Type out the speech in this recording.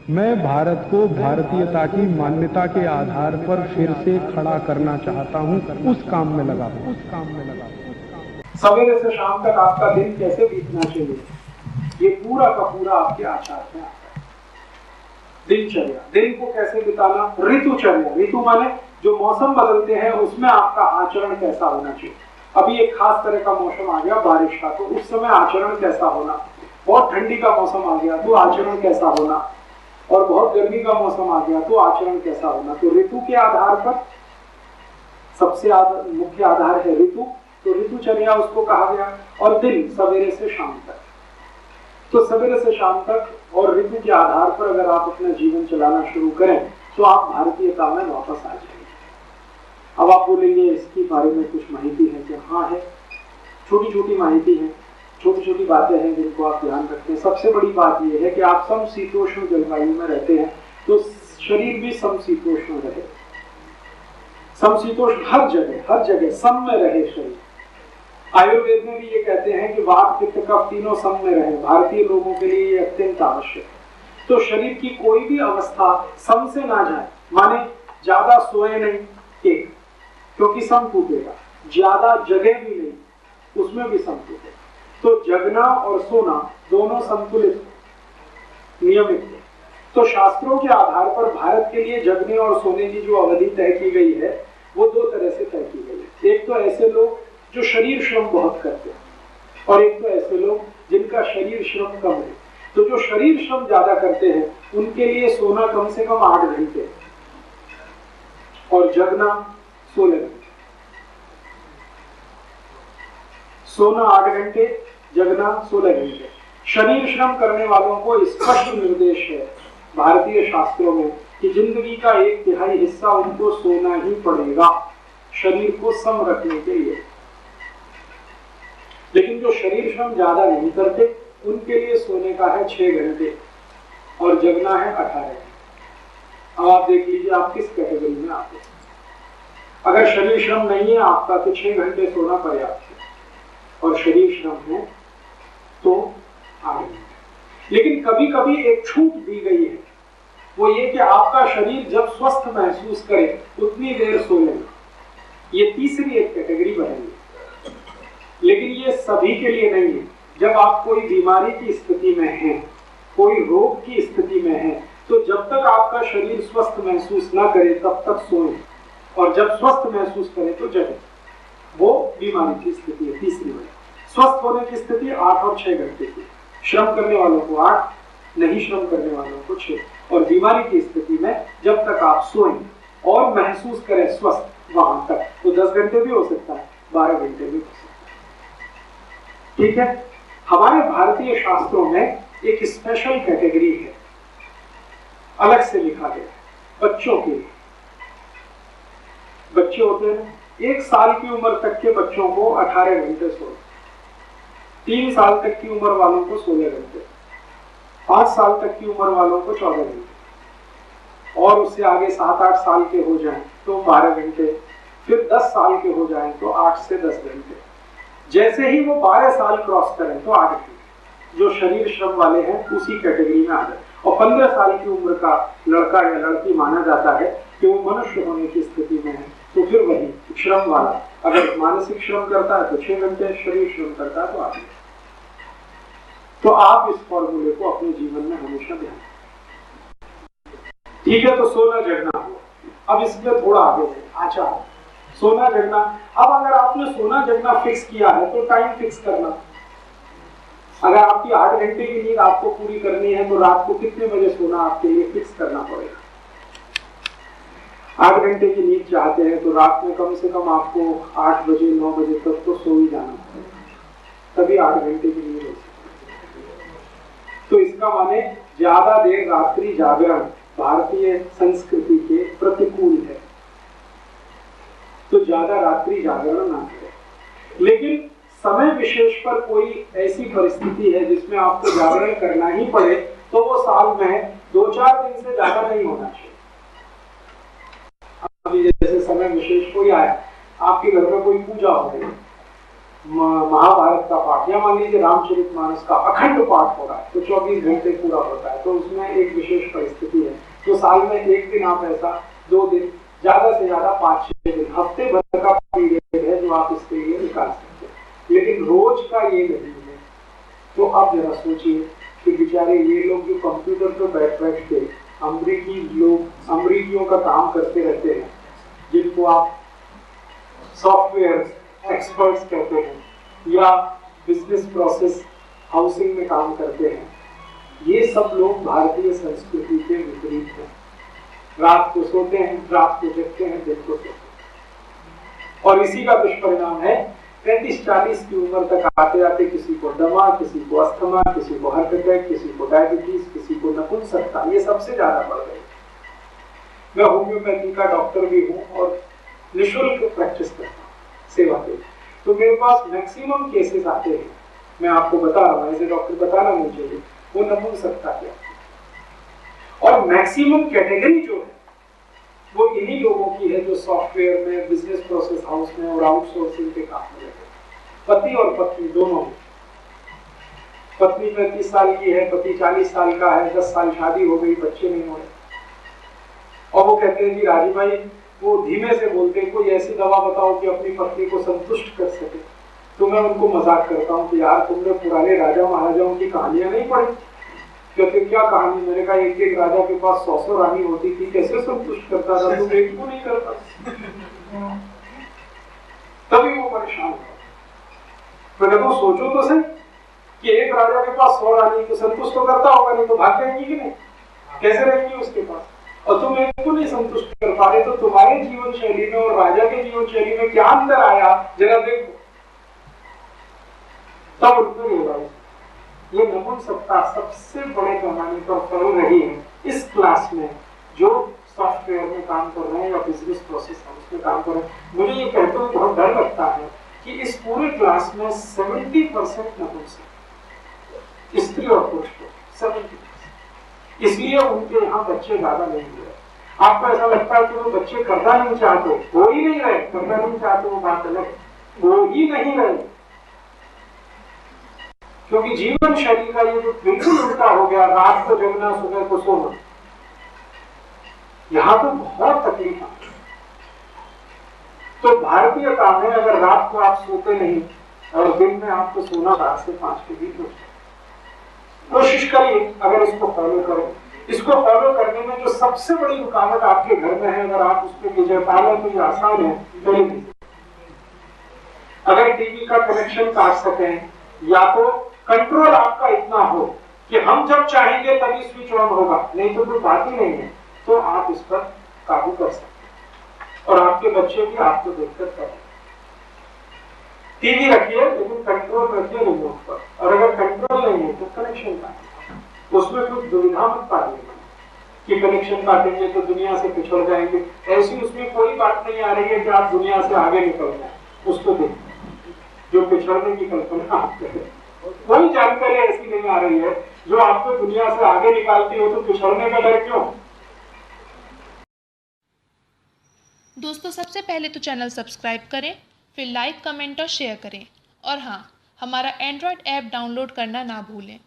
मैं भारत को भारतीयता की मान्यता के आधार पर फिर से खड़ा करना चाहता हूं, उस काम में लगा हूं। सवेरे से शाम तक आपका दिन कैसे बीतना चाहिए, ये पूरा का पूरा आपके आचार में आता है। दिनचर्या, दिन को कैसे बिताना, ऋतुचर्या, ऋतु माने जो मौसम बदलते हैं उसमें आपका आचरण कैसा होना चाहिए। अभी एक खास तरह का मौसम आ गया बारिश का, तो उस समय आचरण कैसा होना। बहुत ठंडी का मौसम आ गया तो आचरण कैसा होना, और बहुत गर्मी का मौसम आ गया तो आचरण कैसा होना। तो ऋतु के आधार पर सबसे मुख्य आधार है ऋतु, तो ऋतुचर्या उसको कहा गया। और दिन सवेरे से शाम तक, तो सवेरे से शाम तक और ऋतु के आधार पर अगर आप अपना जीवन चलाना शुरू करें तो आप भारतीयता में वापस आ जाएंगे। अब आप बोलेंगे इसके बारे में कुछ माहिती है कि हाँ है, छोटी छोटी माहिती है, छोटी छोटी बातें हैं जिनको आप ध्यान रखते हैं। सबसे बड़ी बात यह है कि आप समशीतोष्ण जलवायु में रहते हैं तो शरीर भी समशीतोष्ण रहे, समशीतोष्ण हर जगह सम में रहे शरीर। आयुर्वेद में भी ये कहते हैं कि वात पित्त कफ तीनों सम में रहे, भारतीय लोगों के लिए ये अत्यंत आवश्यक है। तो शरीर की कोई भी अवस्था सम से ना जाए, माने ज्यादा सोए नहीं एक, क्योंकि सम टूटेगा, ज्यादा जगह भी नहीं उसमें भी सम टूटेगा। तो जगना और सोना दोनों संतुलित नियमित है। तो शास्त्रों के आधार पर भारत के लिए जगने और सोने की जो अवधि तय की गई है वो दो तरह से तय की गई है। एक तो ऐसे लोग जो शरीर श्रम बहुत करते हैं, और एक तो ऐसे लोग जिनका शरीर श्रम कम है। तो जो शरीर श्रम ज्यादा करते हैं उनके लिए सोना कम से कम 8 घंटे और जगना 16 घंटे। सोना 8 घंटे, जगना 16 घंटे। शरीर श्रम करने वालों को स्पष्ट निर्देश है भारतीय शास्त्रों में कि जिंदगी का 1/3 हिस्सा उनको सोना ही पड़ेगा शरीर को सम रखने के लिए। लेकिन जो शरीर श्रम ज्यादा नहीं करते उनके लिए सोने का है 6 घंटे और जगना है 18 घंटे। अब आप देख लीजिए आप किस कैटेगरी में आते हैं। अगर शरीर श्रम नहीं है आपका तो 6 घंटे सोना पर्याप्त है, और शरीर श्रम है तो 8 घंटे। लेकिन कभी कभी एक छूट दी गई है, वो ये कि आपका शरीर जब स्वस्थ महसूस करे उतनी देर सो लेना। ये तीसरी एक कैटेगरी बनेगी, लेकिन ये सभी के लिए नहीं है। जब आप कोई बीमारी की स्थिति में हैं, कोई रोग की स्थिति में हैं, तो जब तक आपका शरीर स्वस्थ महसूस ना करे तब तक सोएं, और जब स्वस्थ महसूस करे तो जगें। वो बीमारी की स्थिति है तीसरी वाली। स्वस्थ होने की स्थिति 8 और 6 घंटे की, श्रम करने वालों को 8, नहीं श्रम करने वालों को 6। और बीमारी की स्थिति में जब तक आप सोएं और महसूस करें स्वस्थ, वहां तक तो 10 घंटे भी हो सकता है, 12 घंटे भी हो सकता है। ठीक है। हमारे भारतीय शास्त्रों में एक स्पेशल कैटेगरी है, अलग से लिखा गया है बच्चों के लिए। बच्चे होते हैं 1 साल की उम्र तक के बच्चों को 18 घंटे सोना, 3 साल तक की उम्र वालों को 16 घंटे, 5 साल तक की उम्र वालों को 14 घंटे, और उससे आगे 7-8 साल के हो जाएं तो 12 घंटे, फिर 10 साल के हो जाएं तो 8 से 10 घंटे। जैसे ही वो 12 साल क्रॉस करें तो 8 घंटे। जो शरीर श्रम वाले हैं उसी कैटेगरी में आ जाए। और 15 साल की उम्र का लड़का या लड़की माना जाता है कि वो मनुष्य होने की स्थिति में है, तो फिर वही श्रम वाला अगर मानसिक श्रम करता है तो 6 घंटे, शरीर श्रम करता है तो 8 घंटे। तो आप इस फॉर्मूले को अपने जीवन में हमेशा ध्यान रखें। ठीक है, तो सोना जगना हुआ। अब इसमें थोड़ा आगे आचार, सोना जगना। अब अगर आपने सोना जगना फिक्स किया है तो टाइम फिक्स करना। अगर आपकी 8 घंटे की नींद आपको पूरी करनी है तो रात को कितने बजे सोना आपके लिए फिक्स करना पड़ेगा। 8 घंटे की नींद चाहते हैं तो रात में कम से कम आपको 8 बजे 9 बजे तक तो सो ही जाना पड़ेगा, तभी 8 घंटे की नींद हो सकती है। तो इसका माने ज्यादा देर रात्रि जागरण भारतीय संस्कृति के प्रतिकूल है, तो ज्यादा रात्रि जागरण ना करें। लेकिन समय विशेष पर कोई ऐसी परिस्थिति है जिसमें आपको जागरण करना ही पड़े तो वो साल में 2-4 दिन से ज्यादा नहीं होना चाहिए। अभी जैसे समय विशेष कोई आया, आपके घर में कोई पूजा हो गई, महाभारत का पाठ या मान लीजिए रामचरितमानस का अखंड पाठ हो रहा है तो 24 घंटे पूरा होता है, तो उसमें एक विशेष परिस्थिति है तो साल में एक दिन आप ऐसा 2 दिन ज्यादा से ज्यादा 5-6 दिन हफ्ते भर का पीरियड है जो आप इसके लिए निकाल सकते हैं, लेकिन रोज का ये नहीं है। तो आप जरा सोचिए कि बेचारे ये लोग जो कंप्यूटर पर बैठ के अमरीकियों का काम करते रहते हैं, जिनको आप सॉफ्टवेयर एक्सपर्ट्स कहते हैं या बिजनेस प्रोसेस हाउसिंग में काम करते हैं, ये सब लोग भारतीय संस्कृति के विपरीत हैं। रात को सोते हैं, रात को जगते हैं, दिन को सोते हैं, और इसी का दुष्परिणाम है 35-40 की उम्र तक आते आते किसी को दमा, किसी को अस्थमा, किसी को हार्ट अटैक, किसी को डायबिटीज, किसी को नपुंसकता, ये सबसे ज्यादा बढ़ गई। मैं होम्योपैथी का डॉक्टर भी हूँ और निःशुल्क प्रैक्टिस करता हूँ सेवा के, तो मेरे पास मैक्सिमम केसेस आते हैं, मैं आपको बता रहा हूँ, ऐसे डॉक्टर बताना नहीं चाहिए, वो नपुंसकता क्या, और मैक्सिमम कैटेगरी जो है वो इन्हीं लोगों की है जो सॉफ्टवेयर में, बिजनेस प्रोसेस हाउस में और आउटसोर्सिंग के काम में रहते हैं। पति और पत्नी दोनों में, पत्नी 35 साल की है, पति 40 साल का है, 10 साल शादी हो गई, बच्चे नहीं हो रहे, और वो कहते हैं जी राजी भाई, वो धीमे से बोलते हैं कोई ऐसी दवा बताओ कि अपनी पत्नी को संतुष्ट कर सके। तो मैं उनको मजाक करता हूँ कि यार तुमने पुराने राजा महाराजाओं की कहानियां नहीं पढ़ी? कहते क्या कहानी? मैंने कहा एक राजा के पास 100 रानी होती थी, कैसे संतुष्ट करता था, तुम एक को नहीं करता। तभी वो परेशान हो। मैंने तो सोचो तो सही कि एक राजा के पास 100 रानी तो संतुष्ट तो करता होगा, नहीं तो भाग जाएंगी कि नहीं, कैसे रहेंगी उसके पास, और तुम एक को नहीं संतुष्ट कर पा रहे, तो तुम्हारे जीवन शैली में और राजा के जीवन शैली में क्या अंतर आया, जरा देखो। तब उनको रियलाइज, ये नपुंसकता सबसे बड़े पैमाने पर फैल रही है इस क्लास में जो सॉफ्टवेयर में काम कर रहे हैं या बिजनेस प्रोसेस हाउस में काम कर रहे हैं। मुझे ये कहते हुए बहुत डर लगता है कि इस पूरे क्लास में 70% नपुंसक, स्त्री और पुरुष को 70%, इसलिए उनके यहाँ बच्चे ज्यादा नहीं हुए। आपको ऐसा लगता है कि वो बच्चे करना नहीं चाहते, हो ही नहीं रहे, करना नहीं चाहते वो बात अलग, हो ही नहीं रहे, क्योंकि जीवन शैली का ये जो बिल्कुल उल्टा हो गया, रात को जगना, सुबह को सोना, यहां तो बहुत तकलीफ आती है। तो भारतीयता में अगर रात को आप सोते नहीं और दिन में आपको सोना 4 से 5 के बीच में, कोशिश करिए अगर इसको फॉलो करें। इसको फॉलो करने में जो सबसे बड़ी रुकावट आपके घर में है, अगर आप उस पर विजय पा लें तो ये आसान है। टेलीविजन, अगर टीवी का कनेक्शन काट सकें, या तो कंट्रोल आपका इतना हो कि हम जब चाहेंगे तभी स्विच ऑन होगा, नहीं तो कोई बात ही नहीं है, तो आप इस पर काबू कर सकते हैं और आपके बच्चे भी आपको देखकर करें। टीवी रखिए लेकिन कंट्रोल रखिए रिमोट पर, और अगर कंट्रोल नहीं है तो कनेक्शन काटिए। उसमें कुछ दुविधा मत पाइएगा कि कनेक्शन काटेंगे तो दुनिया से पिछड़ जाएंगे, ऐसी उसमें कोई बात नहीं आ रही है कि आप दुनिया से आगे निकल जाए। उसको देखिए जो पिछड़ने की कल्पना आप करें, कोई जानकारी ऐसी नहीं आ रही है जो आपको दुनिया से आगे निकालती हो, तो पिछड़ने का डर क्यों? दोस्तों सबसे पहले तो चैनल सब्सक्राइब करें, फिर लाइक, कमेंट और शेयर करें, और हाँ, हमारा एंड्रॉयड ऐप डाउनलोड करना ना भूलें।